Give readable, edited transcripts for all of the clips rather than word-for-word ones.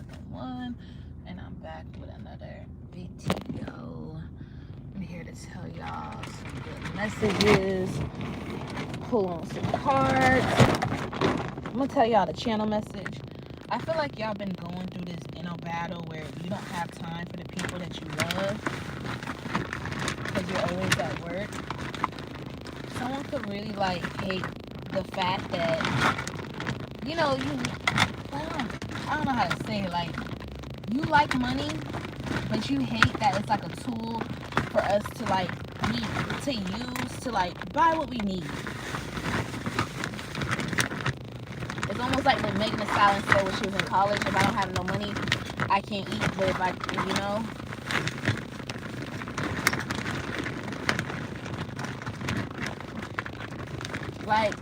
Ayanadaone, and I'm back with another video. I'm here to tell y'all some good messages, pull on some cards. I'm gonna tell y'all the channel message. I feel like y'all been going through this inner battle where you don't have time for the people that you love because you're always at work. Someone could really like hate the fact that, you know, I don't know how to say it, like, you like money, but you hate that it's like a tool for us to like use to like buy what we need. It's almost like when Megan Thee Stallion said when she was in college, if I don't have no money, I can't eat, but if I, you know. Like,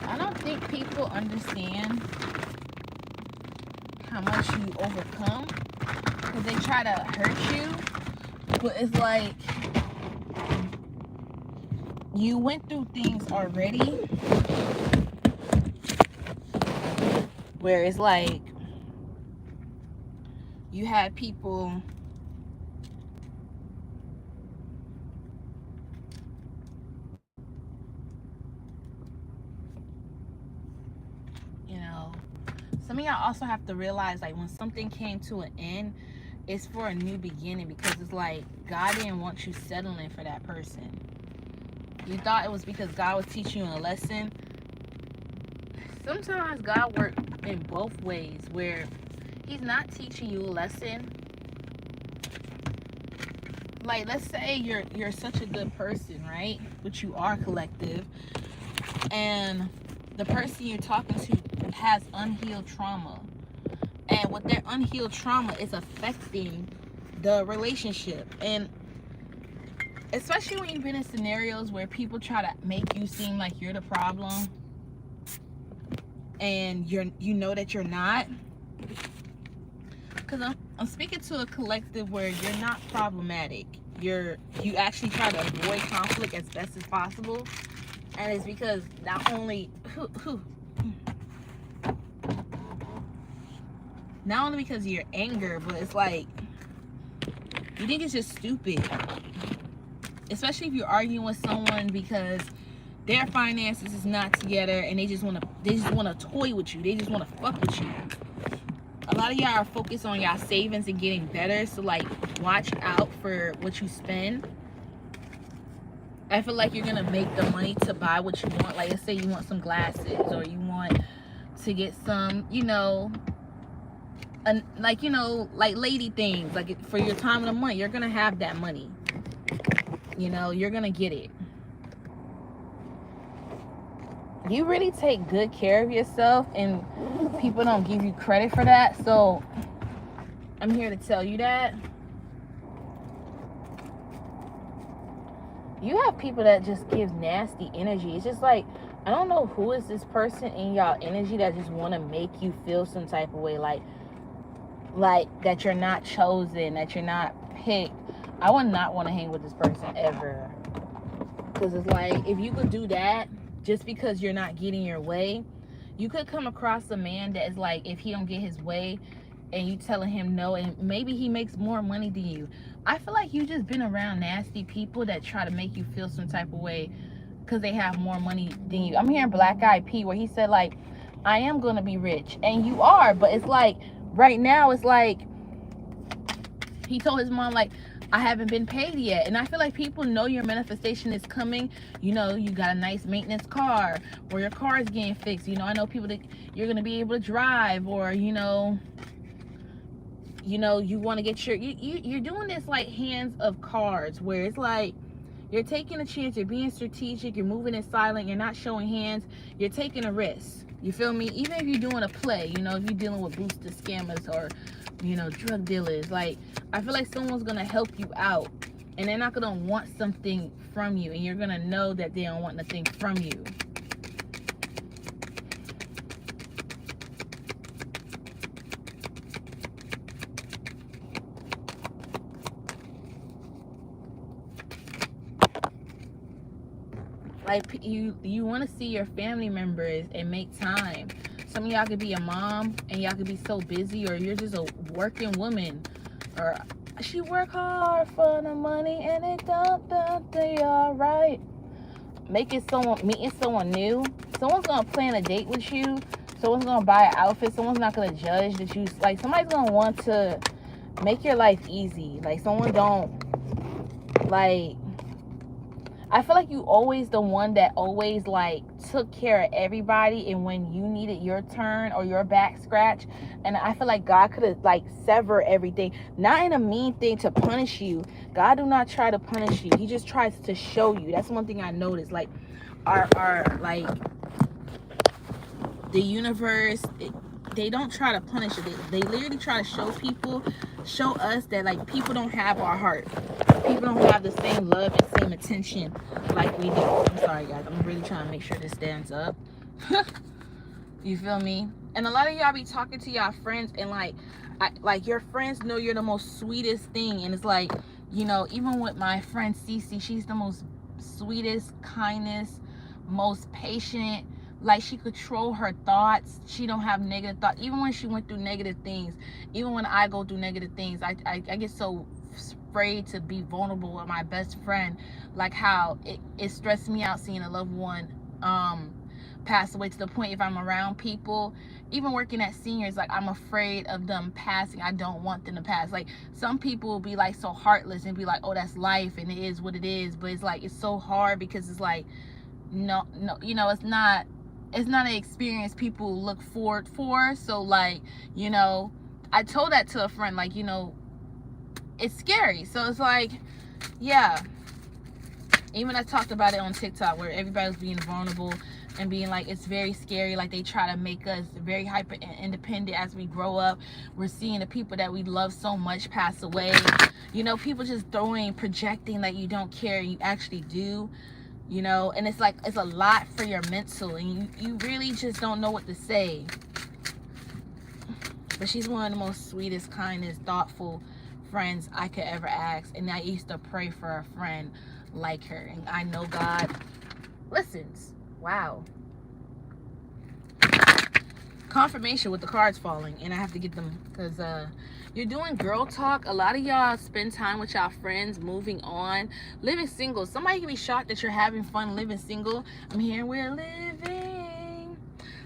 I don't think people understand how much you overcome because they try to hurt you, but it's like you went through things already where it's like you had people some of y'all also have to realize, like, when something came to an end, it's for a new beginning, because it's like God didn't want you settling for that person. You thought it was because God was teaching you a lesson. Sometimes God works in both ways, where he's not teaching you a lesson. Like, let's say you're such a good person, right? Which you are, collective, and the person you're talking to has unhealed trauma, and with their unhealed trauma is affecting the relationship. And especially when you've been in scenarios where people try to make you seem like you're the problem, and you know that you're not, because I'm speaking to a collective where you're not problematic. You actually try to avoid conflict as best as possible, and it's because not only because of your anger, but it's like you think it's just stupid, especially if you're arguing with someone because their finances is not together and they just want to toy with you. They just want to fuck with you. A lot of y'all are focused on y'all savings and getting better, so like watch out for what you spend. I feel like you're gonna make the money to buy what you want. Like, let's say you want some glasses, or you want to get some, like lady things, like for your time of the month. You're gonna have that money, you're gonna get it. You really take good care of yourself, and people don't give you credit for that. So I'm here to tell you that you have people that just give nasty energy. It's just like, I don't know who is this person in y'all energy that just want to make you feel some type of way, like that you're not chosen, that you're not picked. I would not want to hang with this person ever, because it's like, if you could do that just because you're not getting your way, you could come across a man that is like, if he don't get his way and you telling him no, and maybe he makes more money than you. I feel like you just been around nasty people that try to make you feel some type of way because they have more money than you. I'm hearing Black Eyed P where he said, like, I am gonna be rich, and you are, but it's like right now it's like he told his mom, like, I haven't been paid yet. And I feel like people know your manifestation is coming. You got a nice maintenance car, or your car is getting fixed. I know people that you're gonna be able to drive, or you want to get you're doing this like hands of cards, where it's like you're taking a chance, you're being strategic, you're moving in silent, you're not showing hands, you're taking a risk. You feel me? Even if you're doing a play, if you're dealing with booster scammers or drug dealers, like, I feel like someone's gonna help you out, and they're not gonna want something from you, and you're gonna know that they don't want nothing from you. Like, you want to see your family members and make time. Some of y'all could be a mom and y'all could be so busy, or you're just a working woman, or she work hard for the money and it don't they all right. Meeting someone new. Someone's gonna plan a date with you. Someone's gonna buy an outfit. Someone's not gonna judge that you, like, somebody's gonna want to make your life easy. Like, someone don't, like, I feel like you always the one that always, like, took care of everybody, and when you needed your turn or your back scratch, and I feel like God could have, like, severed everything, not in a mean thing to punish you. God do not try to punish you. He just tries to show you. That's one thing I noticed. Like, our like, the universe, they don't try to punish it. They literally try to show us that, like, people don't have our heart. People don't have the same love and same attention like we do. I'm sorry, guys. I'm really trying to make sure this stands up. You feel me? And a lot of y'all be talking to y'all friends, and like your friends know you're the most sweetest thing. And it's like, you know, even with my friend Cece, she's the most sweetest, kindest, most patient. Like, she control her thoughts. She don't have negative thoughts. Even when she went through negative things, even when I go through negative things, I get so afraid to be vulnerable with my best friend. Like, how it stressed me out seeing a loved one pass away, to the point, if I'm around people, even working at seniors, like, I'm afraid of them passing. I don't want them to pass. Like, some people will be, like, so heartless and be like, oh, that's life and it is what it is. But it's like, it's so hard, because it's like, no, you know, it's not an experience people look forward for. So, like, you know, I told that to a friend, like, you know, it's scary. So it's like, yeah. Even I talked about it on TikTok, where everybody was being vulnerable and being like, it's very scary. Like, they try to make us very hyper independent as we grow up. We're seeing the people that we love so much pass away. You know, people just projecting that you don't care, you actually do. You know, and it's like, it's a lot for your mental, and you really just don't know what to say. But she's one of the most sweetest, kindest, thoughtful friends I could ever ask. And I used to pray for a friend like her, and I know God listens. Wow. Confirmation with the cards falling, and I have to get them, because you're doing girl talk. A lot of y'all spend time with y'all friends, moving on, living single. Somebody can be shocked that you're having fun living single. I'm here, we're living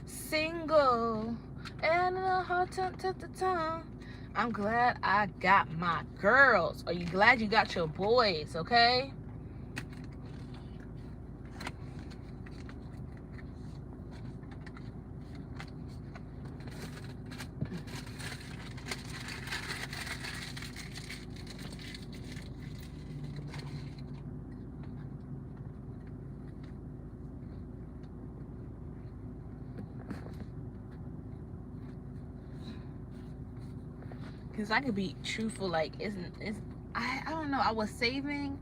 single, and a hot time. I'm glad I got my girls. Are you glad you got your boys? Okay. Because I could be truthful, like, I don't know, I was saving,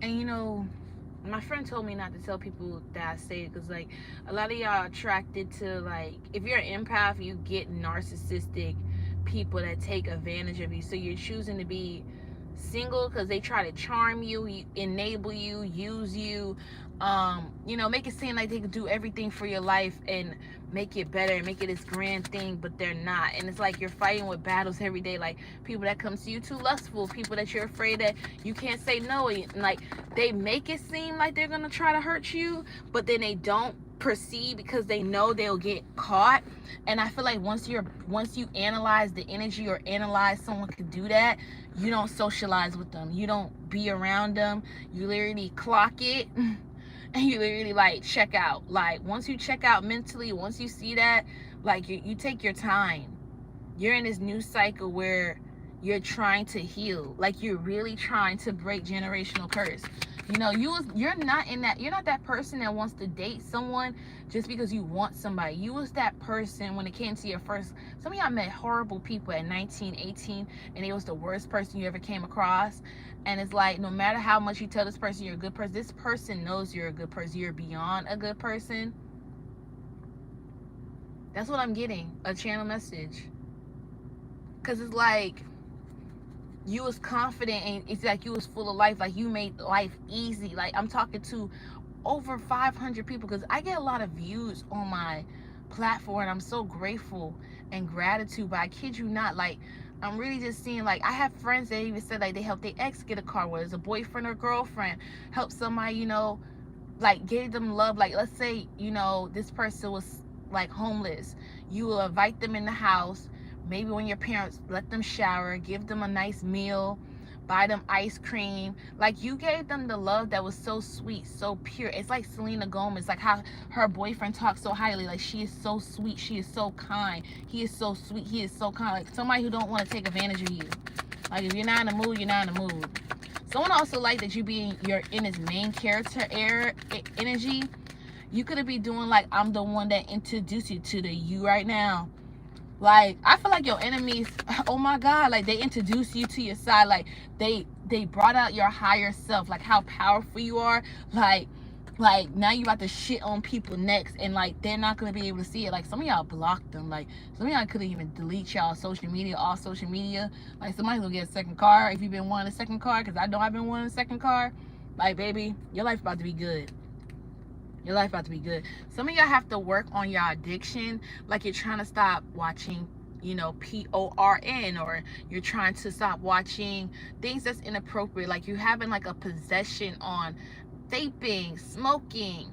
and, you know, my friend told me not to tell people that I saved, because, like, a lot of y'all are attracted to, like, if you're an empath, you get narcissistic people that take advantage of you. So you're choosing to be single because they try to charm you, enable you, use you, you know, make it seem like they could do everything for your life and make it better and make it this grand thing, but they're not. And it's like you're fighting with battles every day. Like, people that come to you too lustful, people that you're afraid that you can't say no, and, like, they make it seem like they're gonna try to hurt you, but then they don't proceed because they know they'll get caught. And I feel like once you analyze the energy, or analyze someone could do that, you don't socialize with them, you don't be around them, you literally clock it and you literally, like, check out. Like, once you check out mentally, once you see that, like, you take your time. You're in this new cycle where you're trying to heal. Like, you're really trying to break generational curse. You know, you're not that person that wants to date someone just because you want somebody. You was that person when it came to your first. Some of y'all met horrible people at 19, 18, and it was the worst person you ever came across. And it's like, no matter how much you tell this person you're a good person, this person knows you're a good person. You're beyond a good person. That's what I'm getting, a channel message. Because it's like, you was confident, and it's like you was full of life, like you made life easy. Like, I'm talking to over 500 people, because I get a lot of views on my platform. I'm so grateful and gratitude, but I kid you not, like, I'm really just seeing, like, I have friends that even said, like, they helped their ex get a car, whether it's a boyfriend or girlfriend, help somebody, you know, like, gave them love. Like, let's say, you know, this person was like homeless, you will invite them in the house, maybe when your parents let them shower, give them a nice meal, buy them ice cream. Like, you gave them the love that was so sweet, so pure. It's like Selena Gomez, like how her boyfriend talks so highly, like, she is so sweet, she is so kind, he is so sweet, he is so kind. Like, somebody who don't want to take advantage of you. Like, if you're not in the mood, you're not in the mood. Someone also like that you're in his main character energy. You could be doing like, I'm the one that introduced you to the you right now. Like, I feel like your enemies, oh my God, like, they introduced you to your side. Like, they brought out your higher self, like how powerful you are. Like now you about to shit on people next, and like, they're not gonna be able to see it. Like, some of y'all blocked them. Like, some of y'all couldn't even delete y'all social media, all social media. Like, somebody's gonna get a second car if you've been wanting a second car, because I know I've been wanting a second car. Like, baby, your life about to be good. Your life about to be good. Some of y'all have to work on your addiction. Like, you're trying to stop watching, you know, porn, or you're trying to stop watching things that's inappropriate. Like, you having like a possession on vaping, smoking.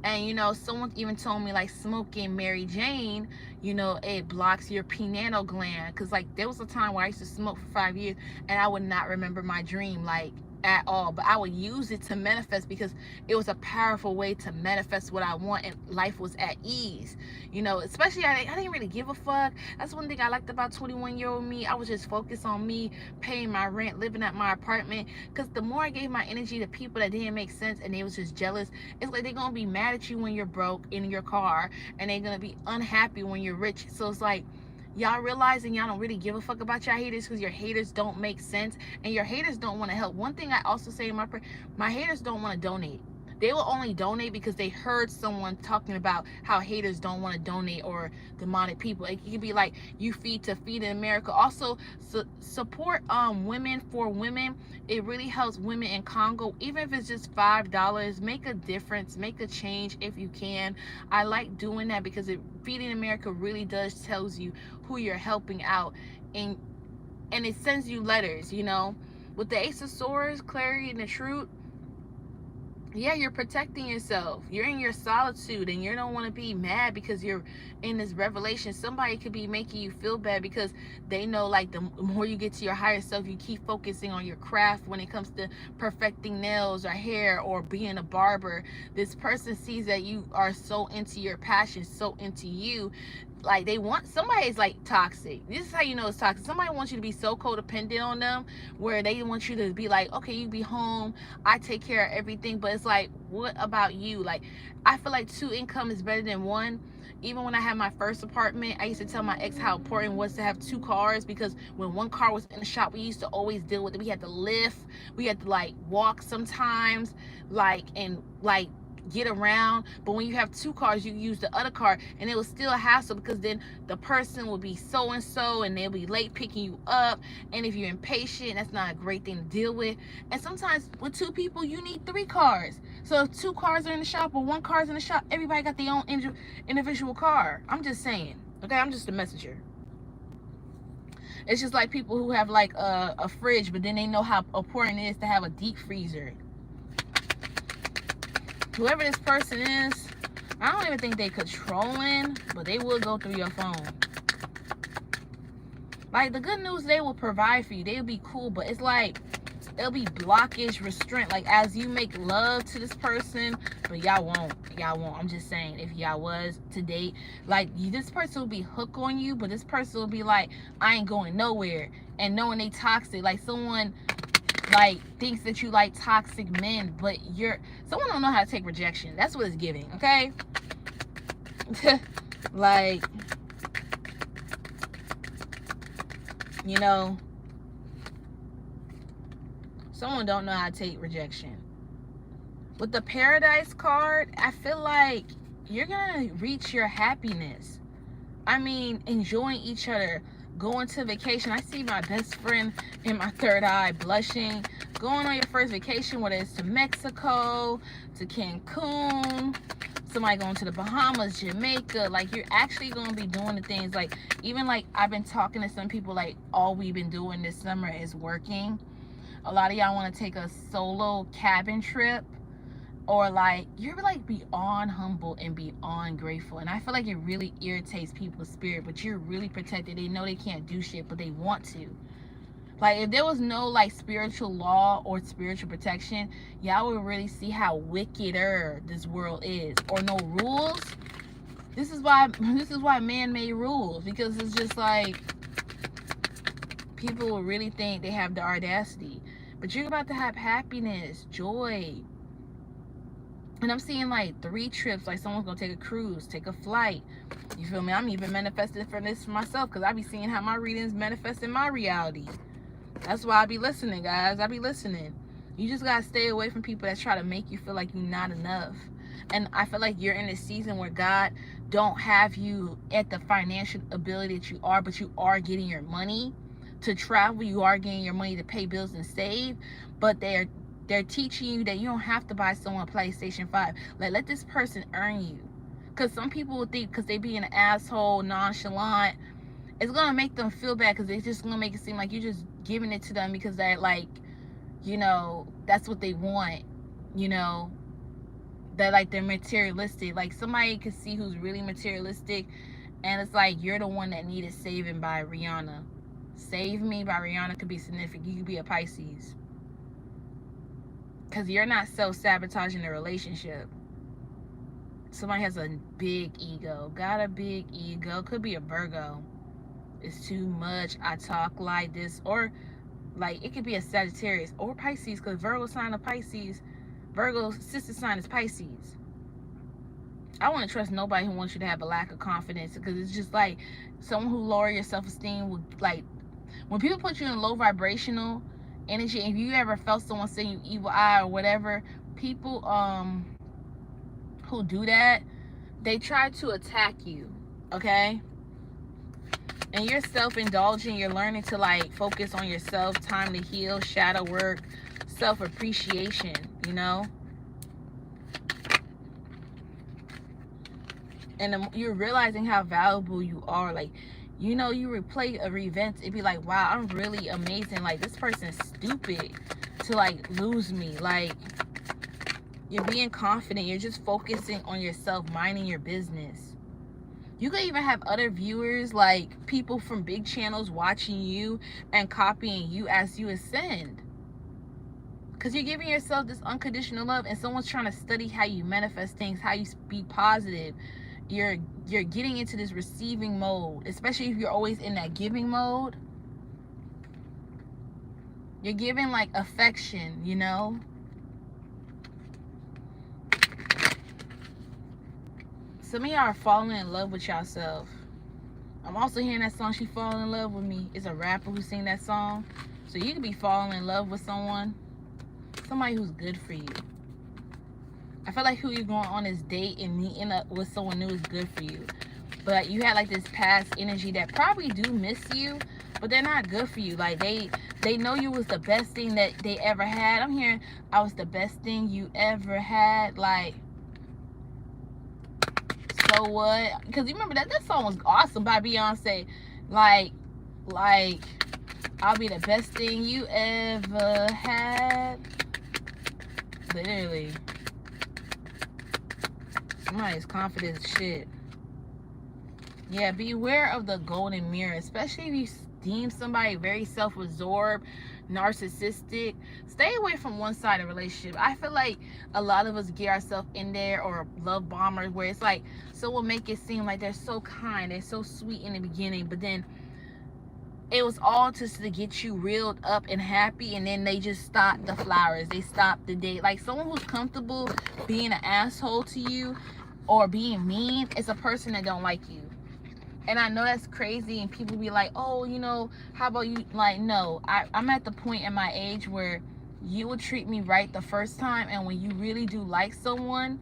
And, you know, someone even told me, like, smoking Mary Jane, you know, it blocks your pineal gland. Because, like, there was a time where I used to smoke for 5 years and I would not remember my dream, like, at all. But I would use it to manifest, because it was a powerful way to manifest what I want, and life was at ease. You know, especially I didn't really give a fuck. That's one thing I liked about 21-year-old me. I was just focused on me, paying my rent, living at my apartment. Because the more I gave my energy to people that didn't make sense and they was just jealous, it's like they're gonna be mad at you when you're broke in your car, and they're gonna be unhappy when you're rich. So it's like, y'all realizing y'all don't really give a fuck about y'all haters, because your haters don't make sense and your haters don't want to help. One thing I also say in my haters don't want to donate. They will only donate because they heard someone talking about how haters don't want to donate, or demonic people. It could be like, you feed to Feed in America. Also, support women for women. It really helps women in Congo. Even if it's just $5, make a difference, make a change if you can. I like doing that because Feeding America really does tells you who you're helping out, and it sends you letters, you know. With the Ace of Swords, clarity and the truth, yeah, you're protecting yourself. You're in your solitude, and you don't want to be mad because you're in this revelation. Somebody could be making you feel bad because they know, like, the more you get to your higher self, you keep focusing on your craft when it comes to perfecting nails or hair or being a barber. This person sees that you are so into your passion, so into you. Like, they want, somebody's like toxic. This is how you know it's toxic. Somebody wants you to be so codependent on them, where they want you to be like, okay, you be home, I take care of everything. But it's like, what about you? Like, I feel like 2 income is better than 1. Even when I had my first apartment, I used to tell my ex how important it was to have 2 cars, because when 1 car was in the shop, we used to always deal with it. We had to lift, we had to like walk sometimes, like, and like get around. But when you have 2 cars, you use the other car, and it was still a hassle, because then the person will be so and so, and they'll be late picking you up, and if you're impatient, that's not a great thing to deal with. And sometimes with 2 people, you need 3 cars. So if 2 cars are in the shop or 1 car's in the shop, everybody got their own individual car. I'm just saying, okay? I'm just a messenger. It's just like people who have like a fridge, but then they know how important it is to have a deep freezer. Whoever this person is, I don't even think they controlling, but they will go through your phone. Like, the good news, they will provide for you. They'll be cool, but it's like, it'll be blockage, restraint. Like, as you make love to this person, but y'all won't. Y'all won't. I'm just saying, if y'all was to date, like, this person will be hooked on you, but this person will be like, I ain't going nowhere. And knowing they toxic, like, someone like thinks that you like toxic men, but someone don't know how to take rejection. That's what it's giving, okay? Like, you know, someone don't know how to take rejection. With the Paradise card, I feel like you're gonna reach your happiness. I mean, enjoying each other, going to vacation. I see my best friend in my third eye blushing. Going on your first vacation, whether it's to Mexico, to Cancun, somebody going to the Bahamas, Jamaica. Like, you're actually going to be doing the things. Like, even like I've been talking to some people, like, all we've been doing this summer is working. A lot of y'all want to take a solo cabin trip, or like you're like beyond humble and beyond grateful. And I feel like it really irritates people's spirit, but you're really protected. They know they can't do shit, but they want to. Like, if there was no like spiritual law or spiritual protection, y'all would really see how wickeder this world is. Or no rules. This is why man made rules, because it's just like people will really think they have the audacity. But you're about to have happiness, joy. And I'm seeing like 3 trips. Like, someone's gonna take a cruise, take a flight. You feel me? I'm even manifesting for this for myself, because I be seeing how my readings manifest in my reality. That's why I be listening, guys. I be listening. You just gotta stay away from people that try to make you feel like you're not enough. And I feel like you're in a season where God don't have you at the financial ability that you are, but you are getting your money to travel. You are getting your money to pay bills and save. But they're teaching you that you don't have to buy someone a PlayStation 5. Like, let this person earn you. Because some people will think, because they be an asshole, nonchalant, it's gonna make them feel bad, because it's just gonna make it seem like you're just giving it to them because they're like, you know, that's what they want, you know, that like they're materialistic. Like, somebody could see who's really materialistic, and it's like, you're the one that needed saving by Rihanna. Save Me by Rihanna could be significant. You could be a Pisces, because you're not self-sabotaging the relationship. Somebody has a big ego, got a big ego, could be a Virgo. It's too much, I talk like this. Or like, it could be a Sagittarius or Pisces, because Virgo sign of Pisces, Virgo's sister sign is Pisces. I wouldn't trust nobody who wants you to have a lack of confidence, because it's just like someone who lower your self-esteem will, like, when people put you in low vibrational energy, if you ever felt someone saying you evil eye or whatever, people who do that, they try to attack you, okay? And you're self-indulging. You're learning to like focus on yourself, time to heal, shadow work, self-appreciation, you know? And you're realizing how valuable you are. Like, you know, you replay a event, it'd be like, wow, I'm really amazing. Like, this person's stupid to like lose me. Like, you're being confident. You're just focusing on yourself, minding your business. You could even have other viewers, like people from big channels, watching you and copying you as you ascend. Because you're giving yourself this unconditional love, and someone's trying to study how you manifest things, how you be positive. You're getting into this receiving mode, especially if you're always in that giving mode. You're giving like affection, you know? Some of y'all are falling in love with yourself. I'm also hearing that song, She Falling in Love with Me. It's a rapper who sing that song. So you could be falling in love with someone, somebody who's good for you. I feel like who you're going on this date and meeting up with someone new is good for you. But you had like this past energy that probably do miss you, but they're not good for you. Like, they know you was the best thing that they ever had. I'm hearing, I was the best thing you ever had. Like, so what? Because you remember that song was awesome by Beyonce. Like, I'll be the best thing you ever had. Literally. Somebody's confident as shit. Yeah, beware of the golden mirror, especially if you deem somebody very self-absorbed, narcissistic. Stay away from one-sided relationship. I feel like a lot of us get ourselves in there, or love bombers, where it's like someone make it seem like they're so kind, they're so sweet in the beginning, but then it was all just to get you reeled up and happy, and then they just stop the flowers, they stop the date. Like, someone who's comfortable being an asshole to you or being mean is a person that don't like you. And I know that's crazy, and people be like, oh, you know, how about you? Like, no, I'm at the point in my age where you will treat me right the first time, and when you really do like someone,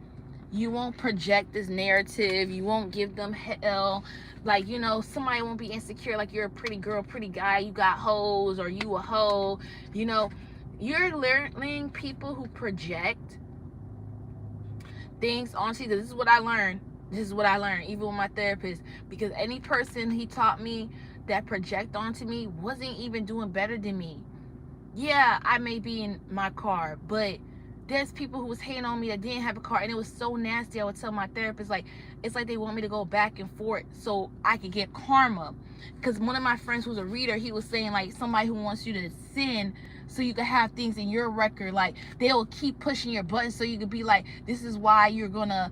you won't project this narrative, you won't give them hell. Like, you know, somebody won't be insecure, like you're a pretty girl, pretty guy, you got hoes, or you a hoe. You know, you're learning people who project. things, honestly, this is what I learned. This is what I learned, even with my therapist. Because any person he taught me that project onto me wasn't even doing better than me. Yeah, I may be in my car, but there's people who was hating on me that didn't have a car, and it was so nasty. I would tell my therapist, like, it's like they want me to go back and forth so I could get karma. Because one of my friends who's a reader, he was saying, like, somebody who wants you to sin so you can have things in your record, like, they'll keep pushing your buttons so you could be like, this is why you're gonna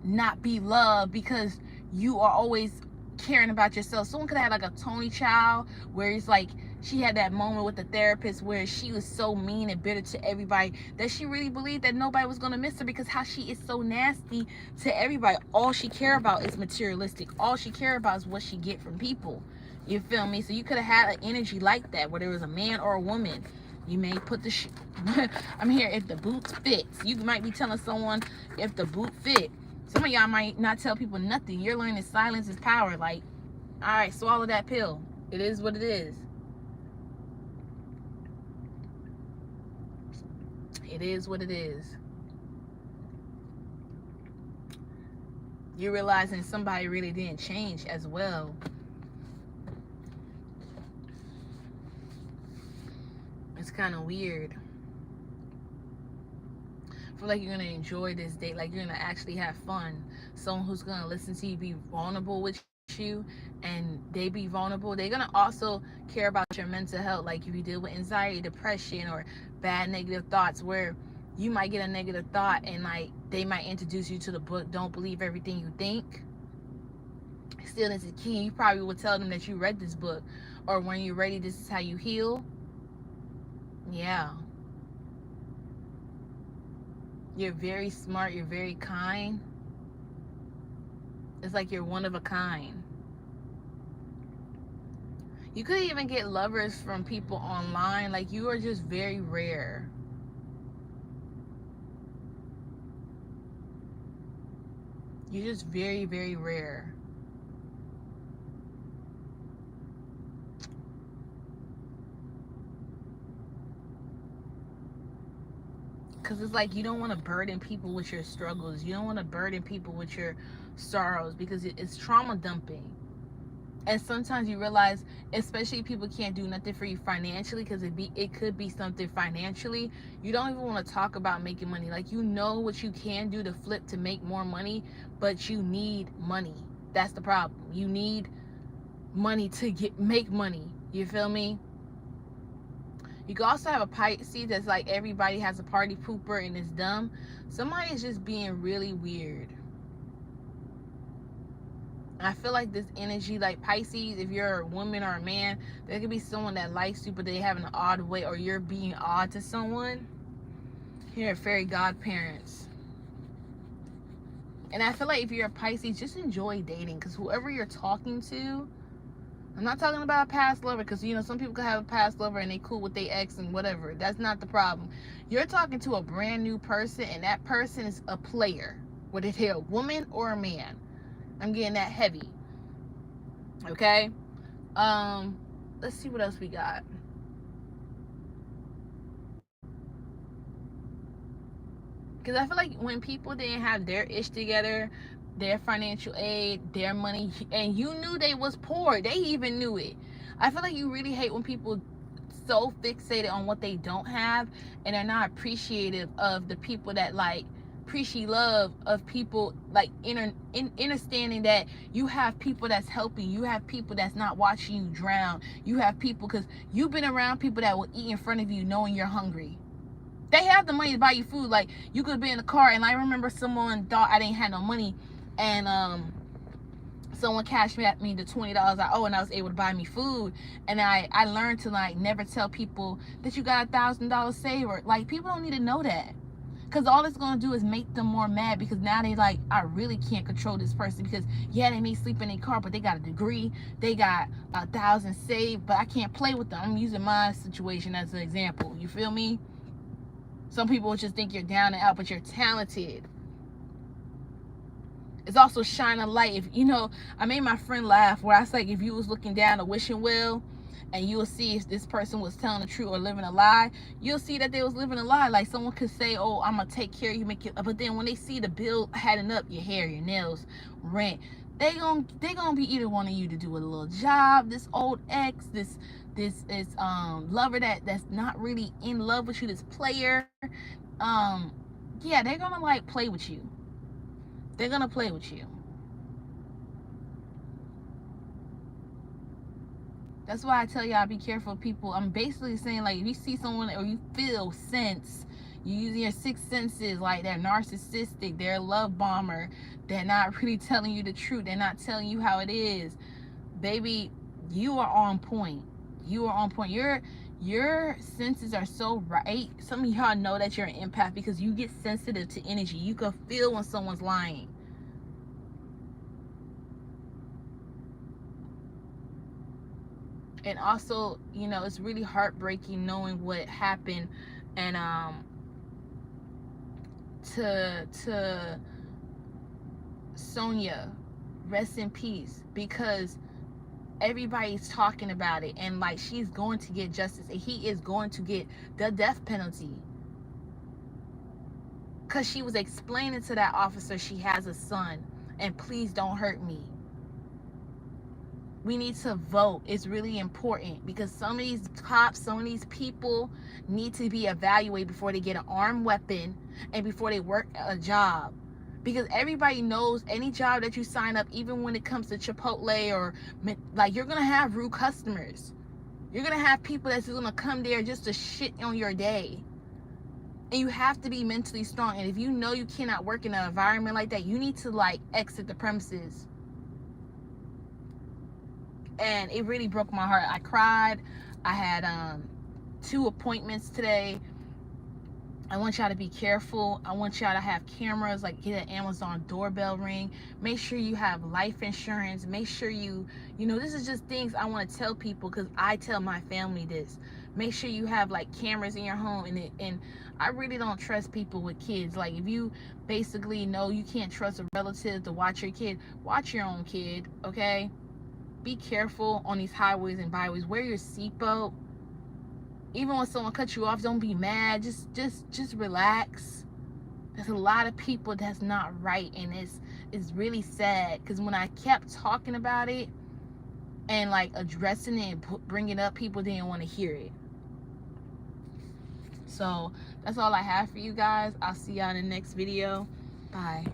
not be loved, because you are always caring about yourself. Someone could have had like a Tony child where it's like she had that moment with the therapist where she was so mean and bitter to everybody that she really believed that nobody was going to miss her, because how she is so nasty to everybody. All she care about is materialistic. All she care about is what she get from people. You feel me? So you could have had an energy like that, whether it was a man or a woman. You may put the I'm here, if the boots fits. You might be telling someone if the boot fit. Some of y'all might not tell people nothing. You're learning silence is power. Like, all right, swallow that pill. It is what it is. It is what it is. You're realizing somebody really didn't change as well. It's kind of weird. I feel like you're going to enjoy this date. Like, you're going to actually have fun. Someone who's going to listen to you, be vulnerable with you, and they be vulnerable. They're going to also care about your mental health. Like, if you deal with anxiety, depression, or bad negative thoughts, where you might get a negative thought and like they might introduce you to the book Don't Believe Everything You Think. Stillness is Key. You probably would tell them that you read this book, or when you're ready, this is how you heal. Yeah. You're very smart. You're very kind. It's like you're one of a kind. You could even get lovers from people online. Like, you are just very rare. You're just very, very rare. Because it's like you don't want to burden people with your struggles. You don't want to burden people with your sorrows, because it's trauma dumping. And sometimes you realize, especially if people can't do nothing for you financially, because it could be something financially, you don't even want to talk about making money. Like, you know what you can do to flip to make more money, but you need money. That's the problem. You need money to make money. You feel me? You can also have a Pisces that's like, everybody has a party pooper and it's dumb. Somebody is just being really weird. I feel like this energy, like Pisces, if you're a woman or a man, there could be someone that likes you, but they have an odd way, or you're being odd to someone. Here are fairy godparents. And I feel like if you're a Pisces, just enjoy dating, because whoever you're talking to, I'm not talking about a past lover, because, some people could have a past lover and they cool with their ex and whatever. That's not the problem. You're talking to a brand new person, and that person is a player, whether they're a woman or a man. I'm getting that heavy. Okay? Let's see what else we got. Because I feel like when people didn't have their ish together, their financial aid, their money, and you knew they was poor, they even knew it. I feel like you really hate when people so fixated on what they don't have, and they're not appreciative of the people that, like, appreciate love of people, like understanding that you have people that's helping you, have people that's not watching you drown, you have people, because you've been around people that will eat in front of you knowing you're hungry. They have the money to buy you food. Like, you could be in the car, and I remember someone thought I didn't have no money, and someone cashed me the $20 I owe, and I was able to buy me food. And I learned to, like, never tell people that you got $1,000 saved. Like, people don't need to know that, because all it's going to do is make them more mad, because now they like, I really can't control this person, because yeah, they may sleep in their car, but they got a degree, they got 1,000 saved, but I can't play with them. I'm using my situation as an example. You feel me? Some people just think you're down and out, but you're talented. It's also shine a light. If I made my friend laugh, where I was like, if you was looking down a wishing well, and you'll see if this person was telling the truth or living a lie. You'll see that they was living a lie. Like someone could say, oh, I'm gonna take care of you, make it, but then when they see the bill adding up, your hair, your nails, rent, they gonna be either wanting you to do a little job, this old ex, this is lover that's not really in love with you, this player, yeah, they're gonna like play with you. They're gonna play with you. That's why I tell y'all, be careful of people. I'm basically saying, like, if you see someone or you feel sense, you using your sixth senses, like they're narcissistic, they're a love bomber, they're not really telling you the truth, they're not telling you how it is, baby, you are on point. You are on point. Your senses are so right. Some of y'all know that you're an empath because you get sensitive to energy. You can feel when someone's lying. And also, you know, it's really heartbreaking knowing what happened. And to Sonia, rest in peace, because everybody's talking about it, and like, she's going to get justice, and he is going to get the death penalty, because she was explaining to that officer she has a son, and please don't hurt me. We need to vote. It's really important, because some of these cops, some of these people need to be evaluated before they get an armed weapon and before they work a job. Because everybody knows any job that you sign up, even when it comes to Chipotle or like, you're gonna have rude customers. You're gonna have people that's gonna come there just to shit on your day. And you have to be mentally strong. And if you know you cannot work in an environment like that, you need to like exit the premises. And it really broke my heart. I cried. I had 2 appointments today. I want y'all to be careful. I want y'all to have cameras, like get an Amazon doorbell ring. Make sure you have life insurance. Make sure you know, this is just things I want to tell people, because I tell my family this. Make sure you have like cameras in your home. And I really don't trust people with kids. Like, if you basically know you can't trust a relative to watch your kid, watch your own kid, okay? Be careful on these highways and byways. Wear your seatbelt. Even when someone cuts you off, don't be mad. Just relax. There's a lot of people that's not right, and it's really sad, because when I kept talking about it and like addressing it and bringing it up, people didn't want to hear it. So that's all I have for you guys. I'll see y'all in the next video. Bye.